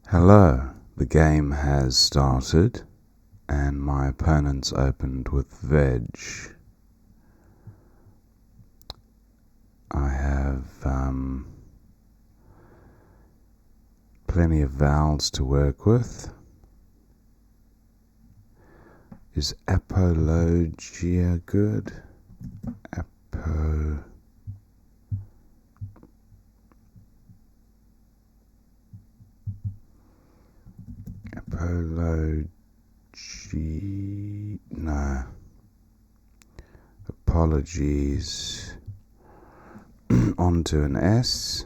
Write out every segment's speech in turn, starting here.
Hello, the game has started and my opponent's opened with veg. I have plenty of vowels to work with. Is apologia good? No. Apologies. Onto an S.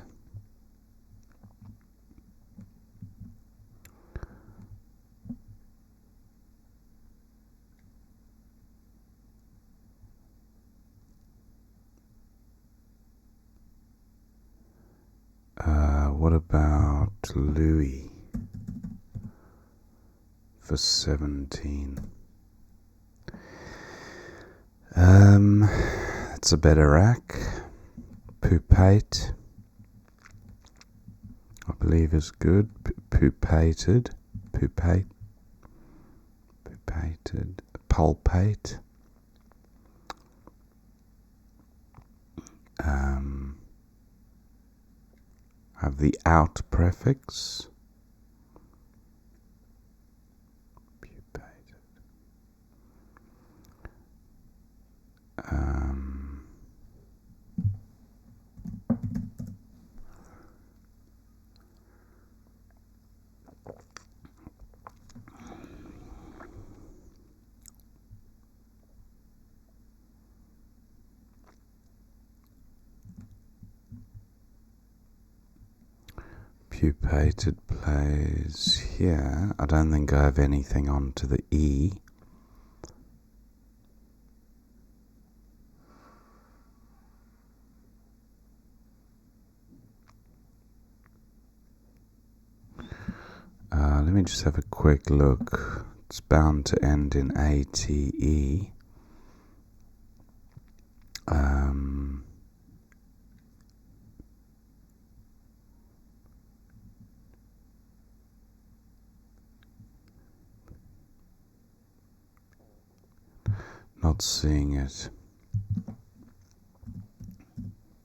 What about Louis for 17? It's a better rack. Poupate, I believe is good. Poupated, pulpate, pulpate. Have the out prefix. Pupated. Pupated plays here. I don't think I have anything onto the E. Let me just have a quick look. It's bound to end in ATE. Not seeing it.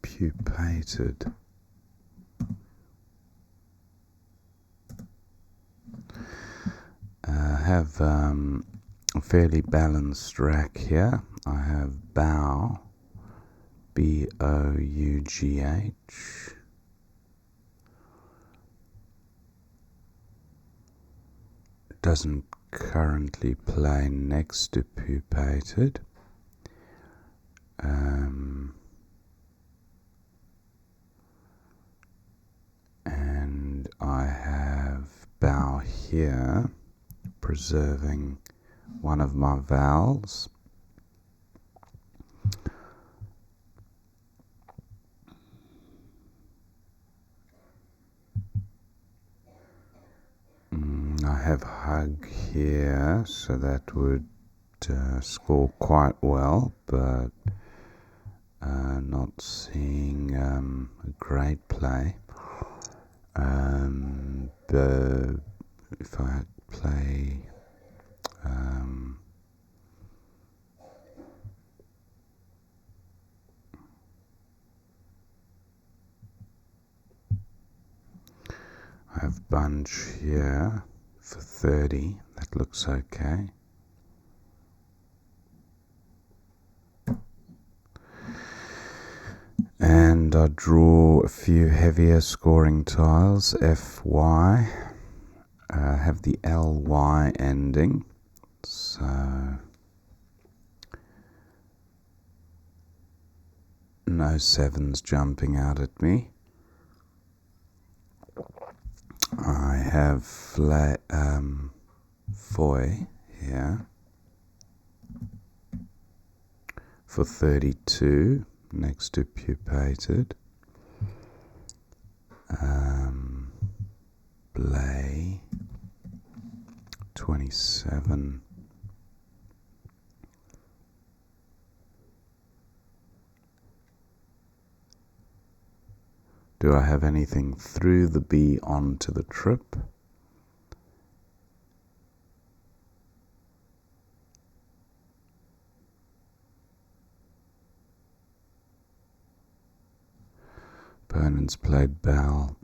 Pupated. I have a fairly balanced rack here. I have bow, B-O-U-G-H. It doesn't currently play next to pupated. And I have bow here, preserving one of my vowels. I have hug here, so that would score quite well, but not seeing a great play. But if I play I have bunch here for 30. That looks okay. And I draw a few heavier scoring tiles. FY. Have the LY ending. So no sevens jumping out at me. I have foy here for 32 next to pupated. Blay 27. Do I have anything through the B onto the trip? Opponents played bell.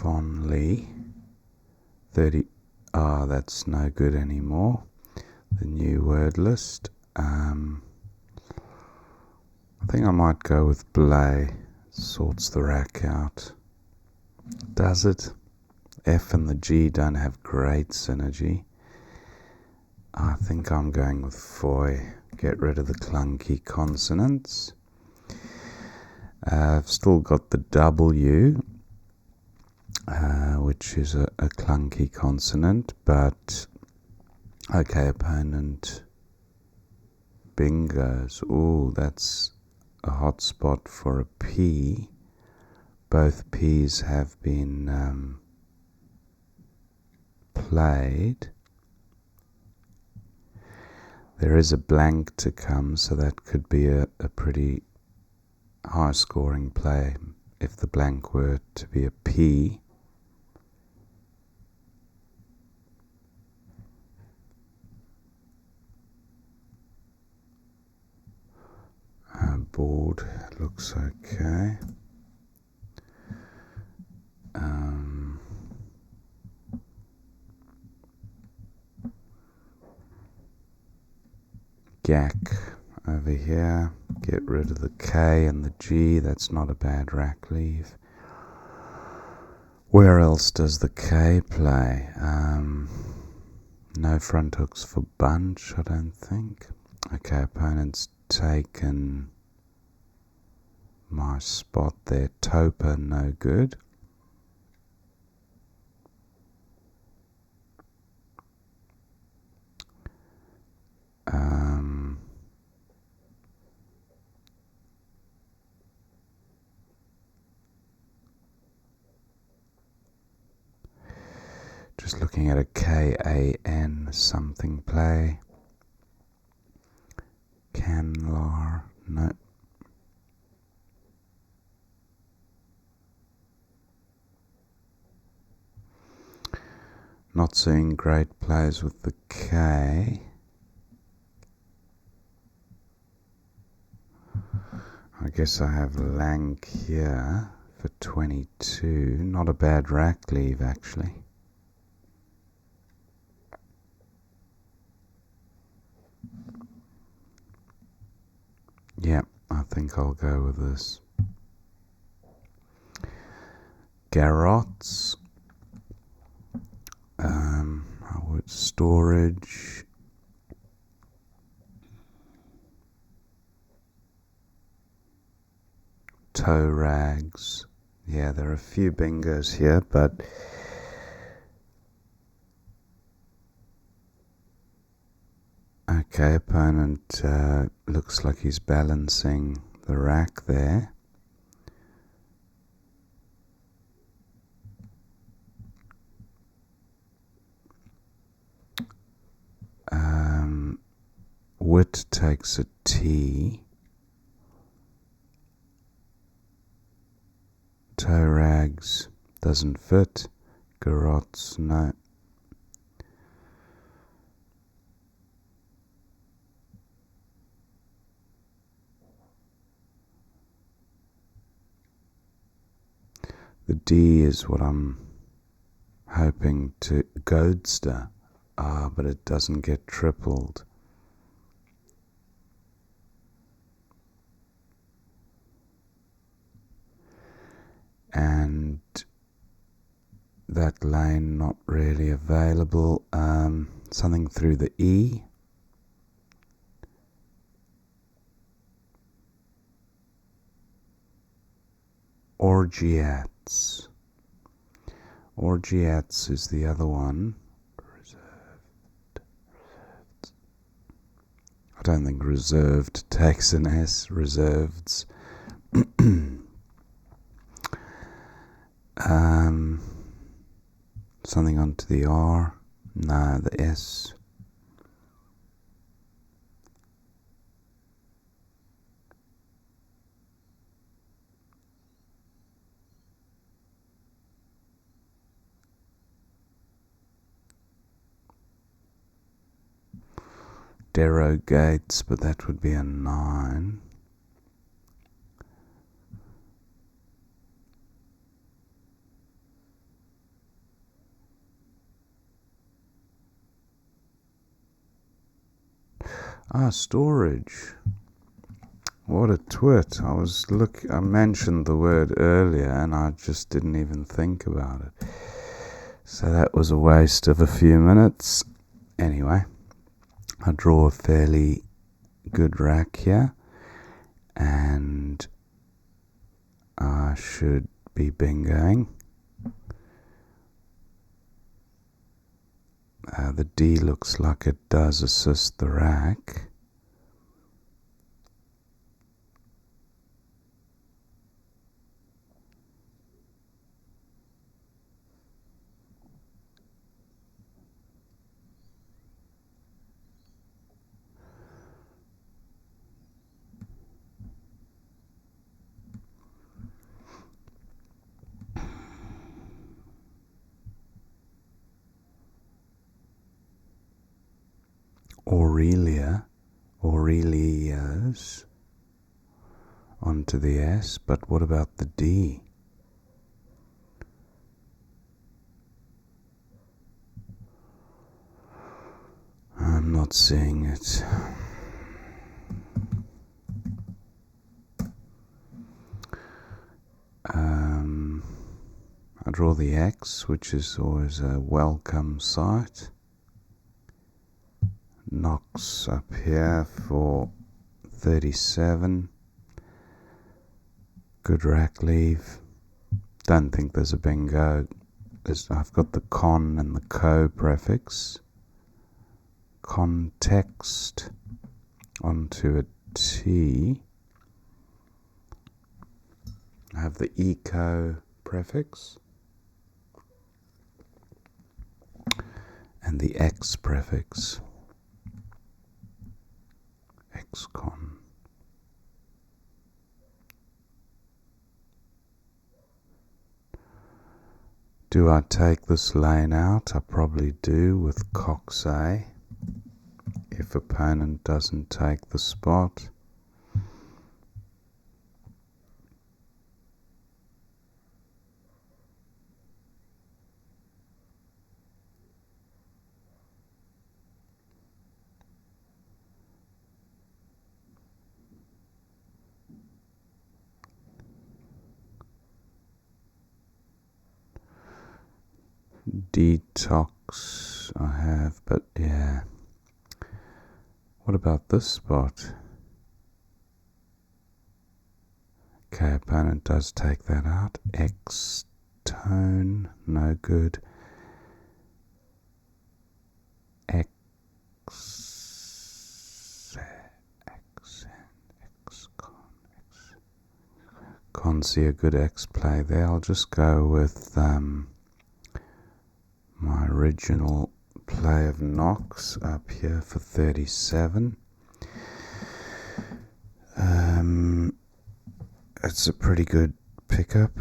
Fondly 30. That's no good anymore. The new word list. I think I might go with Blay. Sorts the rack out. Does it? F and the G don't have great synergy. I think I'm going with Foy. Get rid of the clunky consonants. I've still got the W, which is a clunky consonant, but okay, opponent bingos. Ooh, that's a hot spot for a P. Both P's have been played. There is a blank to come, so that could be a pretty high scoring play if the blank were to be a P. Board looks okay. Gack over here. Get rid of the K and the G. That's not a bad rack leave. Where else does the K play? No front hooks for bunch, I don't think. Okay, opponent's taken my spot there. Topa, no good. Just looking at a K-A-N something play. Canlar, no. Not seeing great plays with the K. I guess I have Lank here for 22. Not a bad rack leave, actually. Yeah, I think I'll go with this. Garrots. I would storage. Toe rags. Yeah, there are a few bingos here, but okay, opponent looks like he's balancing the rack there. Wit takes a T. Toe rags doesn't fit. Garrots, no. The D is what I'm hoping to Goadster. But it doesn't get tripled. And that lane not really available. Something through the E. Orgiats. Orgiats is the other one. Reserved. I don't think reserved takes an S. Reserveds. Something onto the R. No, the S. derogates, but that would be a 9. Storage. What a twit. I mentioned the word earlier and I just didn't even think about it. So that was a waste of a few minutes. Anyway, I draw a fairly good rack here and I should be bingoing. The D looks like it does assist the rack. Aurelios onto the S, but what about the D? I'm not seeing it. I draw the X, which is always a welcome sight. Knocks up here for 37. Good rack leave. Don't think there's a bingo. I've got the con and the co prefix. Context onto a T. I have the eco prefix and the X prefix. X-con. Do I take this lane out? I probably do with Cox A. If opponent doesn't take the spot. Detox I have, but yeah. What about this spot? Okay, opponent does take that out. X tone, no good. X can't see a good X play there. I'll just go with my original play of knocks up here for 37. It's a pretty good pickup.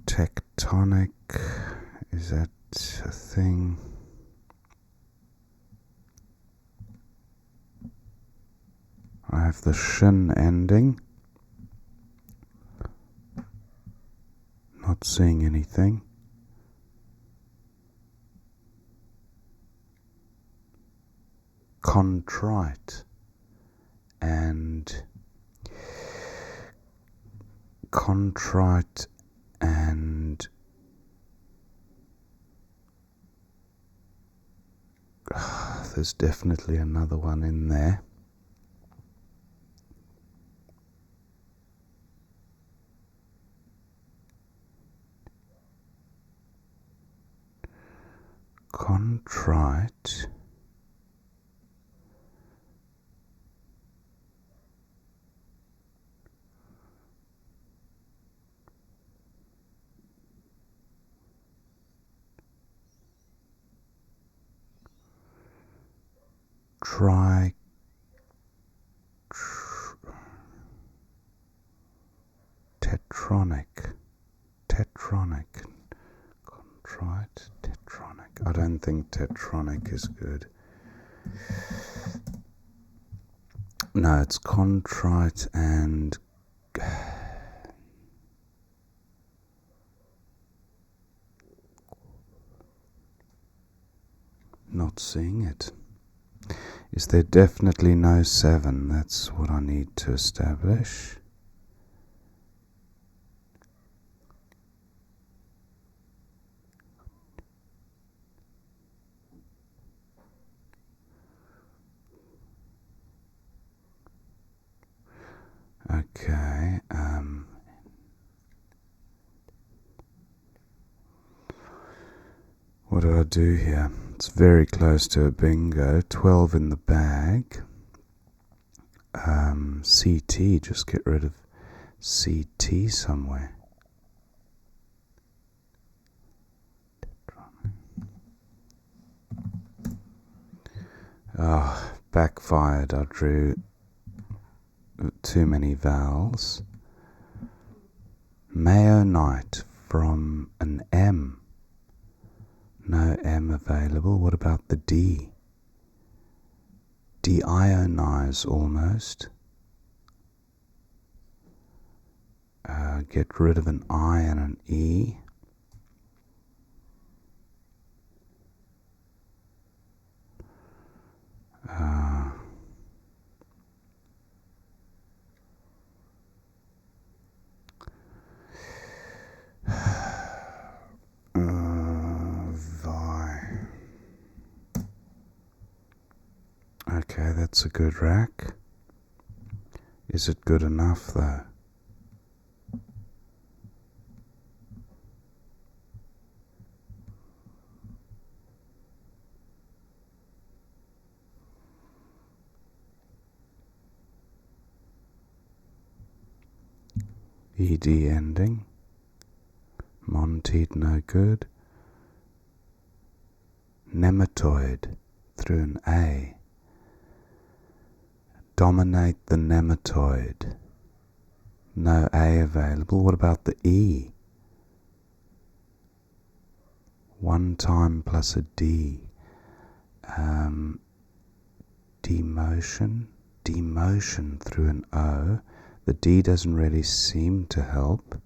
Tectonic, is that a thing? I have the shin ending. Not seeing anything. Contrite and there's definitely another one in there. Contrite. Tetronic, contrite, tetronic. I don't think tetronic is good. No, it's contrite and not seeing it. Is there definitely no 7? That's what I need to establish. Okay, what do I do here? It's very close to a bingo. 12 in the bag. CT, just get rid of CT somewhere. Oh, backfired. I drew too many vowels. Mayonite from an M. No M available. What about the D? Deionize almost. Get rid of an I and an E. Okay, that's a good rack. Is it good enough though? ED ending. Monteed no good. Nematode through an A. Dominate the nematode. No A available. What about the E? One time plus a D. Demotion. Demotion through an O. The D doesn't really seem to help.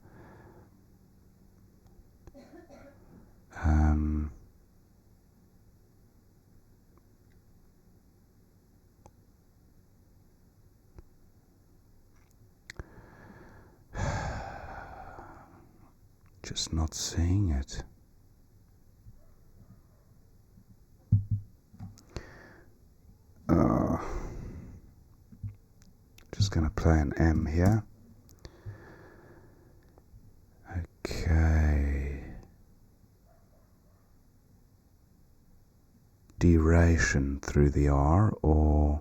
Just not seeing it. Just going to play an M here. Okay. Deration through the R or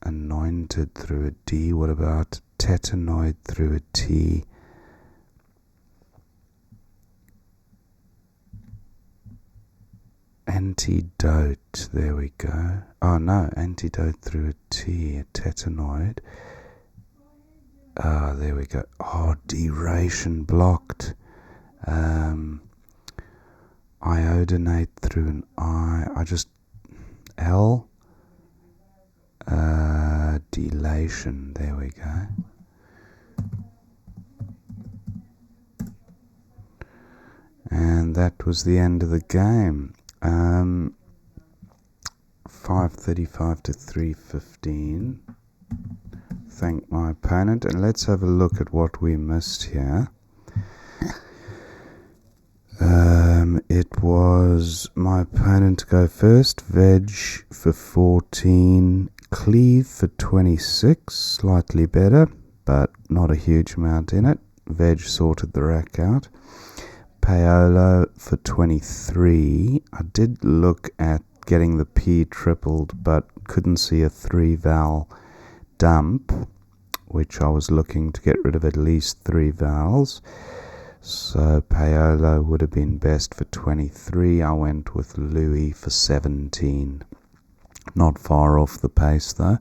anointed through a D. What about tetanoid through a T? Antidote, there we go. Oh no, antidote through a T, a tetanoid. Ah, there we go. Oh, deration blocked. Iodinate through an I just L. Delation, there we go. And that was the end of the game. 535 to 315. Thank my opponent, and let's have a look at what we missed here. It was my opponent to go first. Veg for 14, Cleave for 26, slightly better, but not a huge amount in it. Veg sorted the rack out. Paolo for 23. I did look at getting the P tripled, but couldn't see a 3-vowel dump, which I was looking to get rid of at least 3 vowels. So Paolo would have been best for 23. I went with Louis for 17. Not far off the pace though.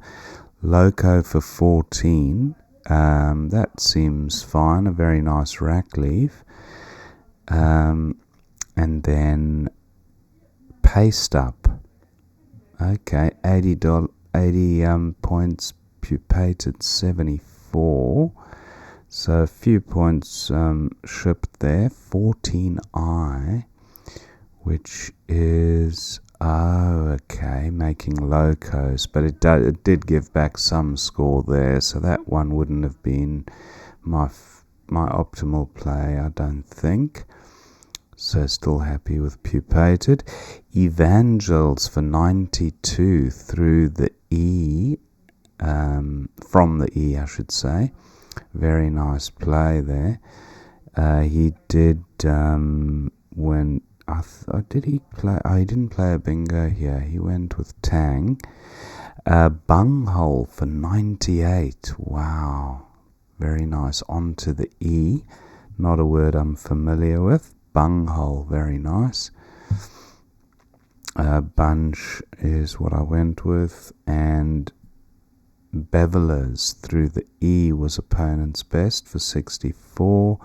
Loco for 14. That seems fine. A very nice rack leave. And then paste up. Okay, 80 points, pupated 74. So a few points shipped there. 14i, which is okay, making locos, but it did give back some score there, so that one wouldn't have been my optimal play, I don't think. So still happy with pupated. Evangels for 92 through the E, from the E, I should say. Very nice play there. He did when did he play? He didn't play a bingo here. He went with Tang. Bunghole for 98. Wow, very nice. On to the E. Not a word I'm familiar with. Bunghole, very nice. Bunch is what I went with, and Bevelers through the E was opponent's best for 64.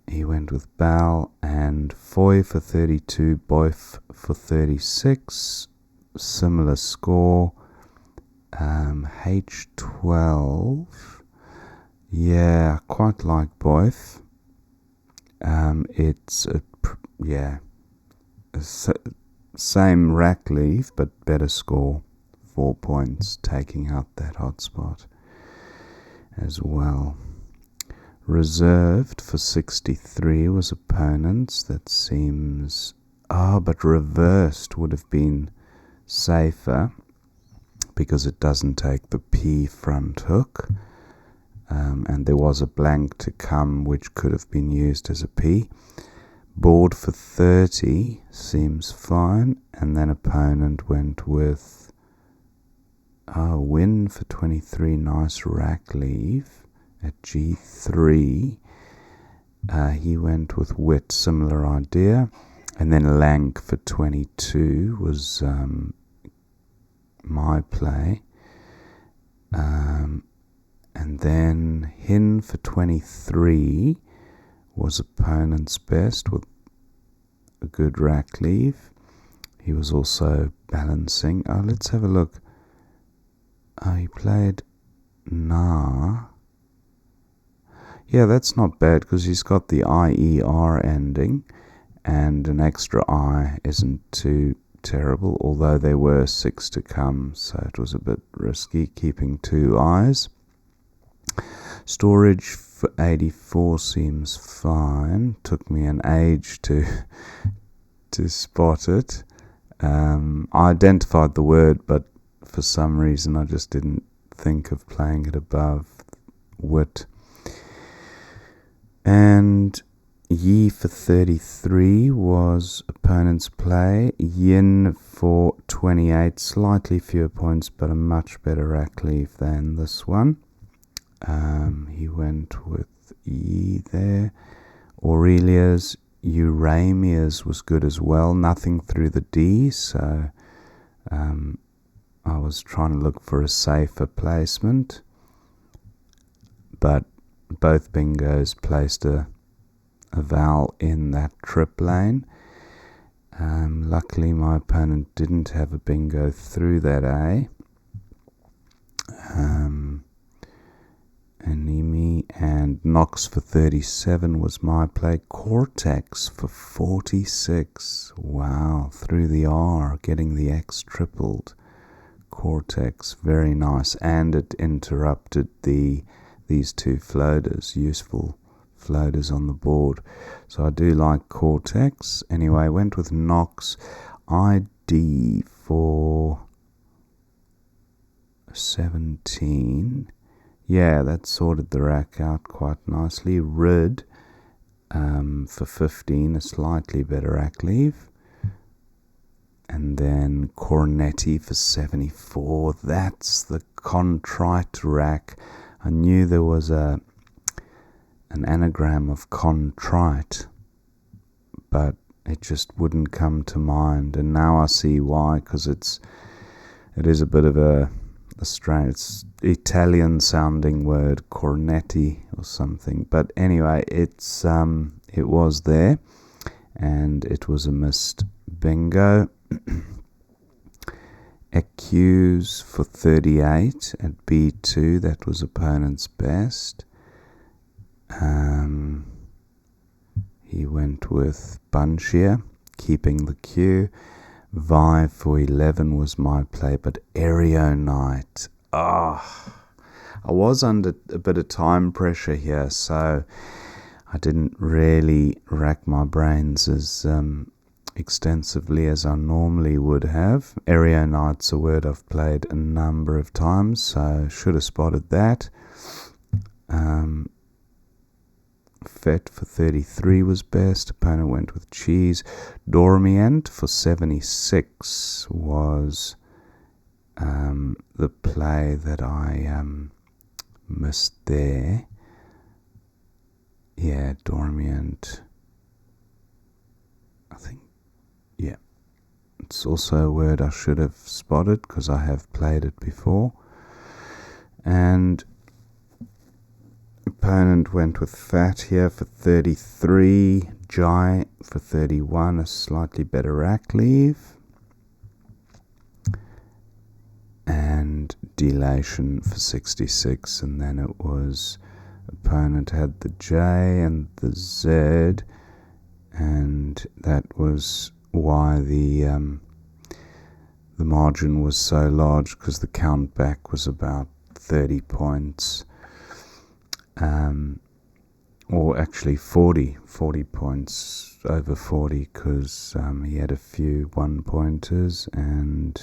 He went with Bal, and Foy for 32, Boyf for 36. Similar score. H12. Yeah, I quite like Boyf. It's same rack leave, but better score. 4 points, taking out that hotspot as well. Reserved for 63 was opponents. That seems... but reversed would have been safer because it doesn't take the P front hook. And there was a blank to come which could have been used as a P. Board for 30 seems fine. And then opponent went with win for 23. Nice rack leave at G3. He went with wit, similar idea. And then Lank for 22 was my play. And then Hin for 23 was opponent's best with a good rack leave. He was also balancing. Let's have a look. He played Na. Yeah, that's not bad because he's got the IER ending, and an extra I isn't too terrible, although there were 6 to come, so it was a bit risky keeping 2 I's. Storage for 84 seems fine. Took me an age to spot it. I identified the word, but for some reason I just didn't think of playing it above wit. And Yi for 33 was opponent's play. Yin for 28, slightly fewer points, but a much better rack leave than this one. He went with Yi there. Aurelia's Uramia's was good as well. Nothing through the D, so I was trying to look for a safer placement. But both bingos placed a vowel in that trip lane. Luckily my opponent didn't have a bingo through that A. Animi and Knox for 37 was my play. Cortex for 46. Wow, through the R, getting the X tripled. Cortex, very nice. And it interrupted these 2 floaters, useful floaters on the board. So I do like Cortex. Anyway, went with Knox. ID for 17. Yeah, that sorted the rack out quite nicely. Rid for 15, a slightly better rack leave. And then Cornetti for 74. That's the contrite rack. I knew there was an anagram of contrite, but it just wouldn't come to mind. And now I see why, because it is a bit of a strange, it's Italian sounding word, cornetti or something. But anyway, it was there. and it was a missed bingo. Accuse for 38 at B2, that was opponent's best. He went with bunch here, keeping the cue. Vive for 11 was my play, but Aereo Knight. I was under a bit of time pressure here, so I didn't really rack my brains as extensively as I normally would have. Aereo Knight's a word I've played a number of times, so should have spotted that. Fet for 33 was best. Opponent went with cheese. Dormient for 76 was the play that I missed there. Yeah, Dormient. I think, yeah. It's also a word I should have spotted because I have played it before. And opponent went with fat here for 33, Jai for 31, a slightly better rack leave, and delation for 66, and then it was opponent had the J and the Z, and that was why the margin was so large, because the count back was about 30 points. Or actually 40 points, over 40, because he had a few 1-pointers and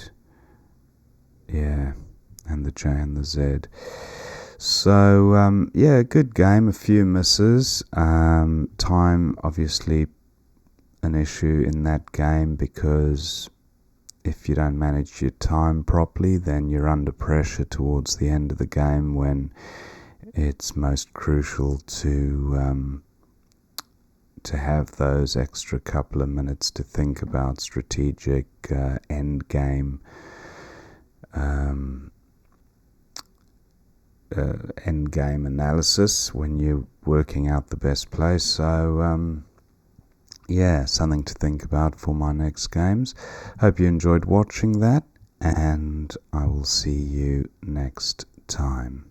the J and the Z. So good game, a few misses. Time obviously an issue in that game, because if you don't manage your time properly, then you're under pressure towards the end of the game when it's most crucial to have those extra couple of minutes to think about strategic end game analysis when you're working out the best play. So something to think about for my next games. Hope you enjoyed watching that, and I will see you next time.